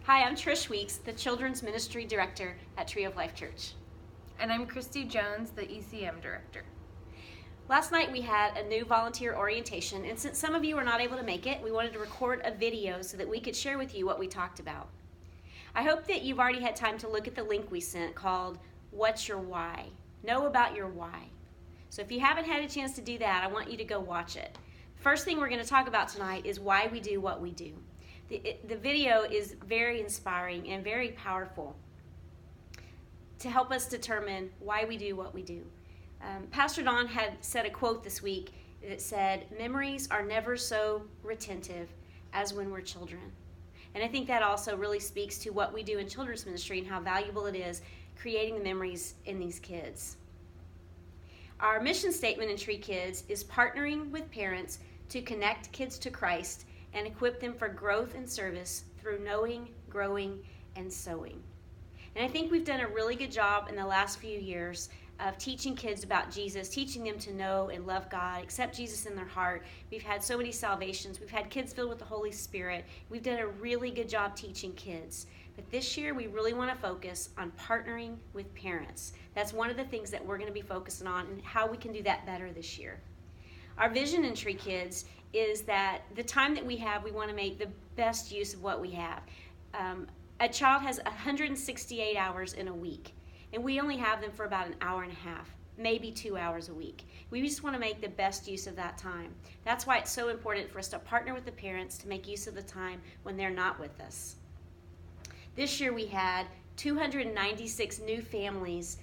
Hi, I'm Trish Weeks, the Children's Ministry Director at Tree of Life Church. And I'm Christy Jones, the ECM Director. Last night we had a new volunteer orientation, and since some of you were not able to make it, we wanted to record a video so that we could share with you what we talked about. I hope that you've already had time to look at the link we sent called What's Your Why? Know about your why. So if you haven't had a chance to do that, I want you to go watch it. First thing we're going to talk about tonight is why we do what we do. The video is very inspiring and very powerful to help us determine why we do what we do. Pastor Don had said a quote this week that said, "Memories are never so retentive as when we're children." And I think that also really speaks to what we do in children's ministry and how valuable it is creating the memories in these kids. Our mission statement in Tree Kids is partnering with parents to connect kids to Christ and equip them for growth and service through knowing, growing, and sowing. And I think we've done a really good job in the last few years of teaching kids about Jesus, teaching them to know and love God, accept Jesus in their heart. We've had so many salvations. We've had kids filled with the Holy Spirit. We've done a really good job teaching kids. But this year, we really want to focus on partnering with parents. That's one of the things that we're going to be focusing on and how we can do that better this year. Our vision in Tree Kids is that the time that we have, we want to make the best use of what we have. A child has 168 hours in a week, and we only have them for about an hour and a half, maybe 2 hours a week. We just want to make the best use of that time. That's why it's so important for us to partner with the parents to make use of the time when they're not with us. This year we had 296 new families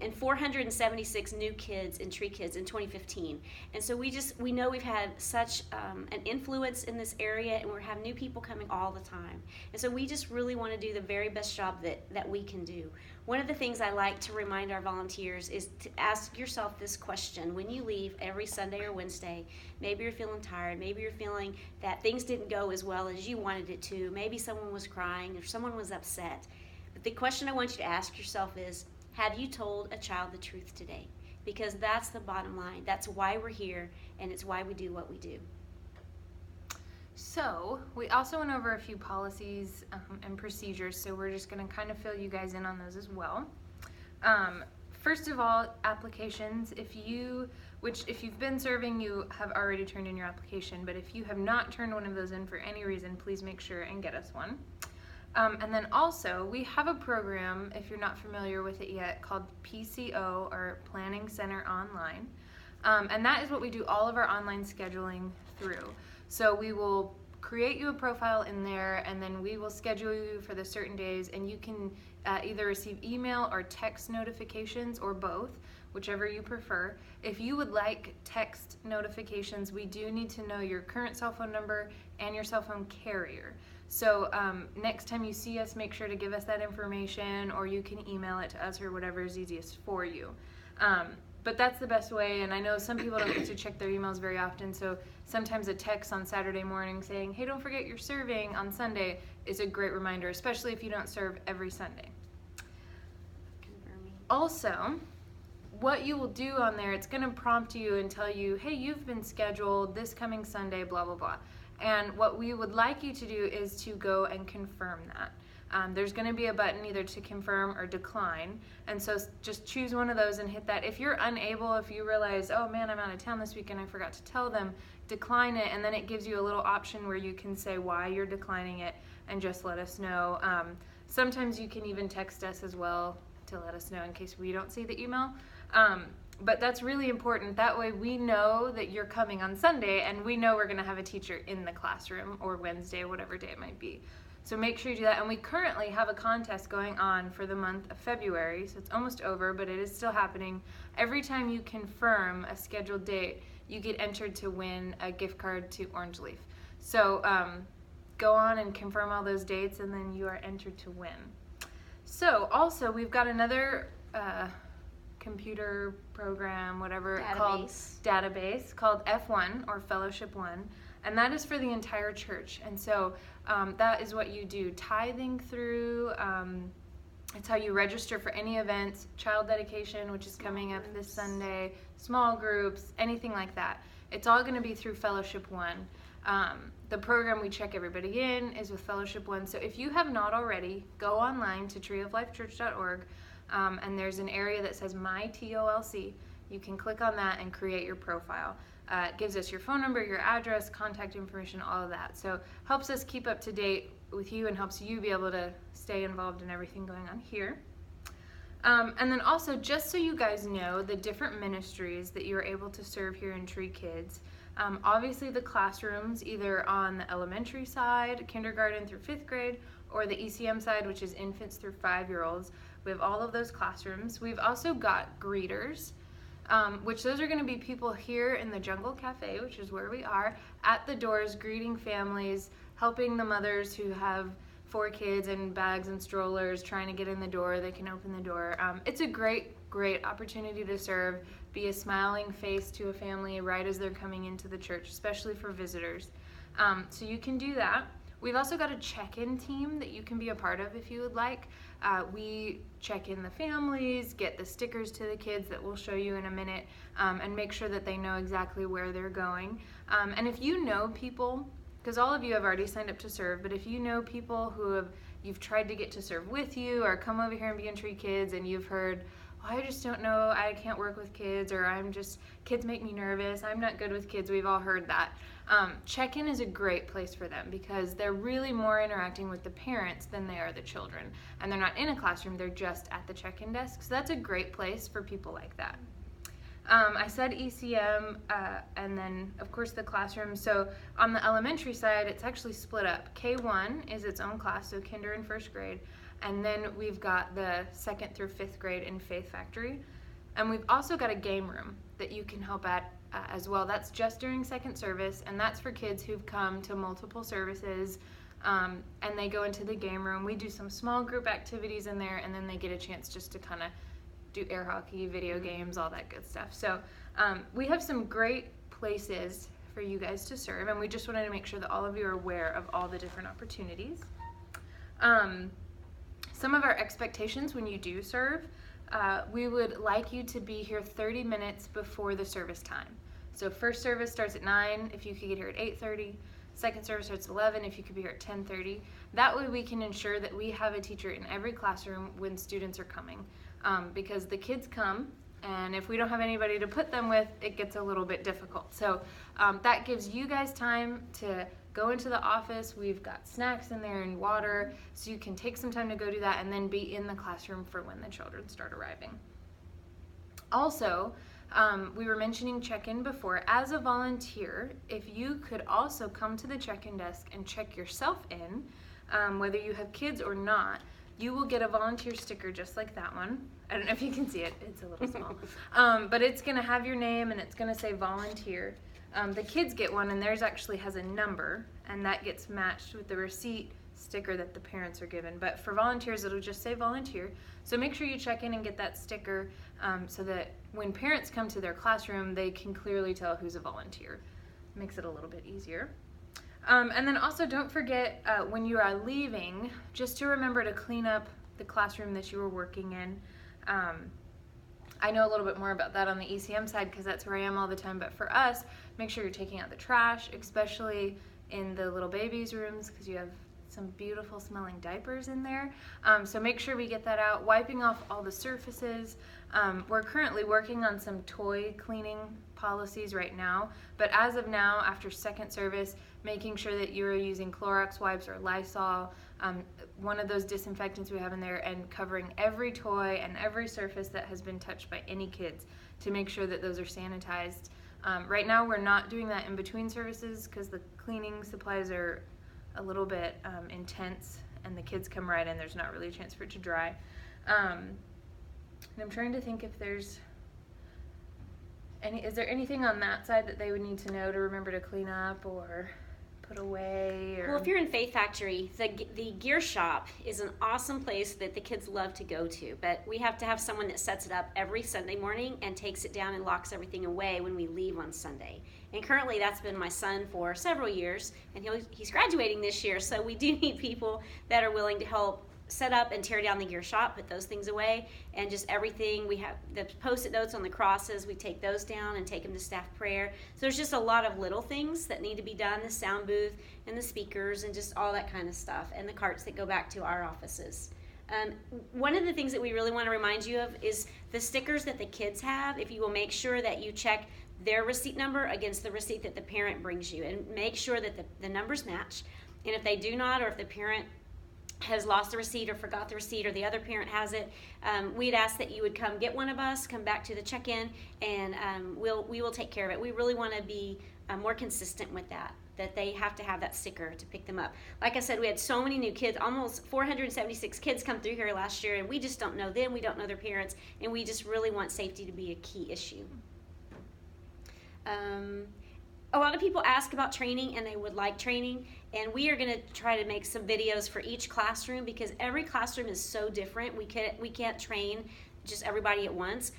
and 476 new kids in Tree Kids in 2015. And so we know we've had such an influence in this area, and we have new people coming all the time. And so we just really want to do the very best job that we can do. One of the things I like to remind our volunteers is to ask yourself this question. When you leave every Sunday or Wednesday, maybe you're feeling tired, maybe you're feeling that things didn't go as well as you wanted it to, maybe someone was crying or someone was upset. But the question I want you to ask yourself is, have you told a child the truth today? Because that's the bottom line. That's why we're here, and it's why we do what we do. So, we also went over a few policies and procedures, so we're just going to kind of fill you guys in on those as well. First of all, applications. If you've been serving, you have already turned in your application, but if you have not turned one of those in for any reason, please make sure and get us one. And then also, we have a program, if you're not familiar with it yet, called PCO, or Planning Center Online. And that is what we do all of our online scheduling through. So we will create you a profile in there, and then we will schedule you for the certain days, and you can either receive email or text notifications, or both, whichever you prefer. If you would like text notifications, we do need to know your current cell phone number and your cell phone carrier. So next time you see us, make sure to give us that information, or you can email it to us, or whatever is easiest for you. But that's the best way, and I know some people don't get to check their emails very often, so sometimes a text on Saturday morning saying, "Hey, don't forget you're serving on Sunday," is a great reminder, especially if you don't serve every Sunday. Confirming. Also, what you will do on there, it's going to prompt you and tell you, "Hey, you've been scheduled this coming Sunday, blah, blah, blah." And what we would like you to do is to go and confirm that. There's going to be a button either to confirm or decline, and so just choose one of those and hit that. If you're unable, if you realize, "Oh man, I'm out of town this weekend, I forgot to tell them," decline it, and then it gives you a little option where you can say why you're declining it and just let us know. Sometimes you can even text us as well to let us know in case we don't see the email. But that's really important. That way we know that you're coming on Sunday, and we know we're going to have a teacher in the classroom, or Wednesday, whatever day it might be. So make sure you do that. And we currently have a contest going on for the month of February, so it's almost over, but it is still happening. Every time you confirm a scheduled date, you get entered to win a gift card to Orange Leaf. So go on and confirm all those dates, and then you are entered to win. So also, we've got another computer program, whatever, database called F1, or Fellowship One, and that is for the entire church. And so that is what you do tithing through. It's how you register for any events, child dedication, which is coming up this Sunday, small groups, anything like that. It's all going to be through Fellowship One. The program we check everybody in is with Fellowship One. So if you have not already, go online to treeoflifechurch.org, and there's an area that says My TOLC. You can click on that and create your profile. It gives us your phone number, your address, contact information, all of that. So helps us keep up to date with you and helps you be able to stay involved in everything going on here. And then also, just so you guys know, the different ministries that you're able to serve here in Tree Kids. Obviously the classrooms, either on the elementary side, kindergarten through 5th grade, or the ECM side, which is infants through 5-year-olds. We have all of those classrooms. We've also got greeters, which those are going to be people here in the Jungle Cafe, which is where we are, at the doors, greeting families, helping the mothers who have 4 kids and bags and strollers trying to get in the door. They can open the door. It's a great opportunity to serve, be a smiling face to a family right as they're coming into the church, especially for visitors. So you can do that. We've also got a check-in team that you can be a part of if you would like. We check in the families, get the stickers to the kids that we'll show you in a minute, and make sure that they know exactly where they're going. And if you know people, because all of you have already signed up to serve, but if you know people who you've tried to get to serve with you or come over here and be in Tree Kids and you've heard, oh, I just don't know, I can't work with kids, or kids make me nervous, I'm not good with kids, we've all heard that. Check-in is a great place for them because they're really more interacting with the parents than they are the children. And they're not in a classroom, they're just at the check-in desk. So that's a great place for people like that. I said ECM, and then of course the classroom. So on the elementary side, it's actually split up. K1 is its own class, so kinder and 1st grade. And then we've got the 2nd through 5th grade in Faith Factory. And we've also got a game room that you can help at as well. That's just during 2nd service, and that's for kids who've come to multiple services, and they go into the game room. We do some small group activities in there, and then they get a chance just to kind of do air hockey, video games, all that good stuff. So we have some great places for you guys to serve, and we just wanted to make sure that all of you are aware of all the different opportunities. Some of our expectations when you do serve, we would like you to be here 30 minutes before the service time. So first service starts at 9, if you could get here at 8:30. Second service starts at 11, if you could be here at 10:30. That way we can ensure that we have a teacher in every classroom when students are coming. Because the kids come, and if we don't have anybody to put them with, it gets a little bit difficult. So that gives you guys time to go into the office. We've got snacks in there and water, so you can take some time to go do that and then be in the classroom for when the children start arriving. Also, we were mentioning check-in before. As a volunteer, if you could also come to the check-in desk and check yourself in, whether you have kids or not, you will get a volunteer sticker just like that one. I don't know if you can see it, it's a little small. But it's gonna have your name and it's gonna say volunteer. The kids get one, and theirs actually has a number, and that gets matched with the receipt sticker that the parents are given. But for volunteers, it'll just say volunteer. So make sure you check in and get that sticker so that when parents come to their classroom, they can clearly tell who's a volunteer. Makes it a little bit easier. And then also don't forget when you are leaving, just to remember to clean up the classroom that you were working in. I know a little bit more about that on the ECM side because that's where I am all the time, but for us, make sure you're taking out the trash, especially in the little babies' rooms because you have some beautiful smelling diapers in there. So make sure we get that out, wiping off all the surfaces. We're currently working on some toy cleaning policies right now, but as of now, after second service, making sure that you're using Clorox wipes or Lysol, one of those disinfectants we have in there, and covering every toy and every surface that has been touched by any kids to make sure that those are sanitized. Right now we're not doing that in between services because the cleaning supplies are a little bit intense and the kids come right in, there's not really a chance for it to dry. And I'm trying to think if there's is there anything on that side that they would need to know to remember to clean up or put away? Or... Well, if you're in Faith Factory, the gear shop is an awesome place that the kids love to go to, but we have to have someone that sets it up every Sunday morning and takes it down and locks everything away when we leave on Sunday. And currently that's been my son for several years, and he's graduating this year, so we do need people that are willing to help set up and tear down the gear shop, put those things away, and just everything. We have the post-it notes on the crosses. We take those down and take them to staff prayer. So there's just a lot of little things that need to be done, the sound booth and the speakers and just all that kind of stuff, and the carts that go back to our offices. One of the things that we really want to remind you of is the stickers that the kids have. If you will make sure that you check their receipt number against the receipt that the parent brings you, and make sure that the numbers match. And if they do not, or if the parent has lost the receipt or forgot the receipt, or the other parent has it, we'd ask that you would come get one of us, come back to the check-in, and we will take care of it. We really want to be more consistent with that they have to have that sticker to pick them up. Like I said, we had so many new kids, almost 476 kids come through here last year, and we just don't know them, we don't know their parents, and we just really want safety to be a key issue. A lot of people ask about training, and they would like training, and we are going to try to make some videos for each classroom, because every classroom is so different. We can't train just everybody at once.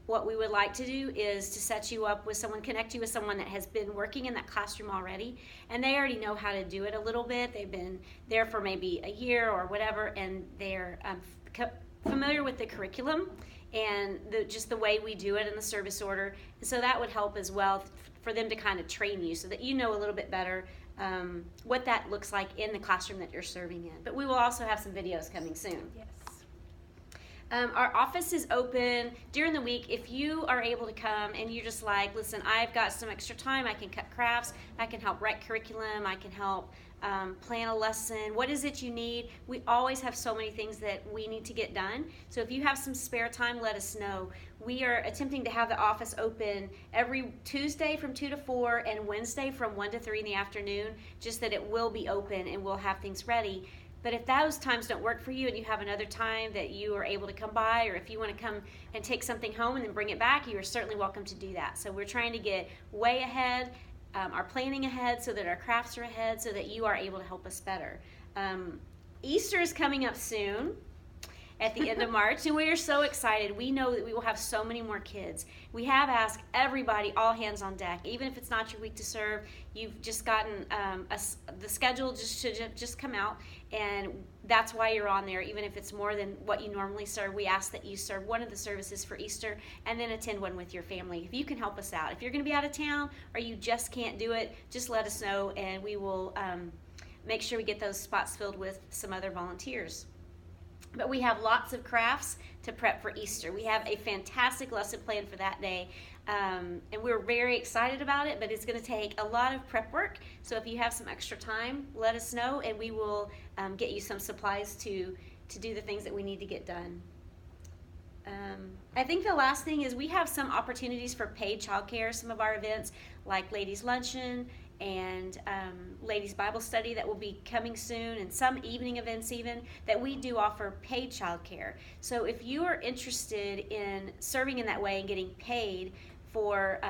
What we would like to do is to set you up with someone, connect you with someone that has been working in that classroom already, and they already know how to do it a little bit. They've been there for maybe a year or whatever, and they're familiar with the curriculum and just the way we do it in the service order. And so that would help as well for them to kind of train you so that you know a little bit better what that looks like in the classroom that you're serving in. But we will also have some videos coming soon. Yes. Our office is open during the week. If you are able to come and you're just like, listen, I've got some extra time, I can cut crafts, I can help write curriculum, I can help plan a lesson. What is it you need? We always have so many things that we need to get done. So if you have some spare time, let us know. We are attempting to have the office open every Tuesday from 2 to 4 and Wednesday from 1 to 3 in the afternoon, just that it will be open and we'll have things ready. But if those times don't work for you and you have another time that you are able to come by, or if you want to come and take something home and then bring it back, you are certainly welcome to do that. So we're trying to get way ahead, our planning ahead, so that our crafts are ahead, so that you are able to help us better. Easter is coming up soon at the end of March, and we are so excited. We know that we will have so many more kids. We have asked everybody, all hands on deck. Even if it's not your week to serve, you've just gotten the schedule just come out, and that's why you're on there. Even if it's more than what you normally serve, we ask that you serve one of the services for Easter and then attend one with your family. If you can help us out. If you're going to be out of town or you just can't do it, just let us know, and we will make sure we get those spots filled with some other volunteers. But we have lots of crafts to prep for Easter. We have a fantastic lesson plan for that day, and we're very excited about it, but it's going to take a lot of prep work. So if you have some extra time, let us know, and we will get you some supplies to do the things that we need to get done. I think the last thing is we have some opportunities for paid childcare. Some of our events, like Ladies Luncheon and Ladies Bible Study, that will be coming soon, and some evening events even, that we do offer paid childcare. So if you are interested in serving in that way and getting paid for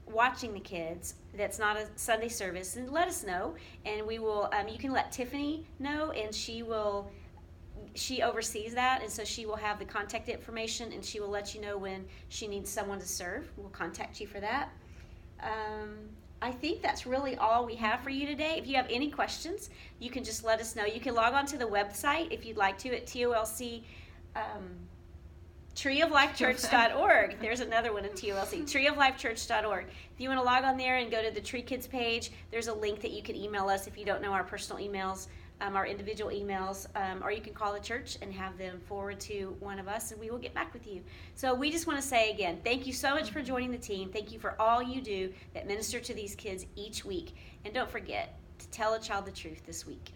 watching the kids, that's not a Sunday service, then let us know, and we will. You can let Tiffany know, and she oversees that, and so she will have the contact information, and she will let you know when she needs someone to serve. We'll contact you for that. I think that's really all we have for you today. If you have any questions, you can just let us know. You can log on to the website if you'd like to at TOLC, treeoflifechurch.org. There's another one in TOLC, treeoflifechurch.org. If you want to log on there and go to the Tree Kids page, there's a link that you can email us if you don't know our personal emails, our individual emails, or you can call the church and have them forward to one of us, and we will get back with you. So we just want to say again, thank you so much for joining the team. Thank you for all you do that minister to these kids each week. And don't forget to tell a child the truth this week.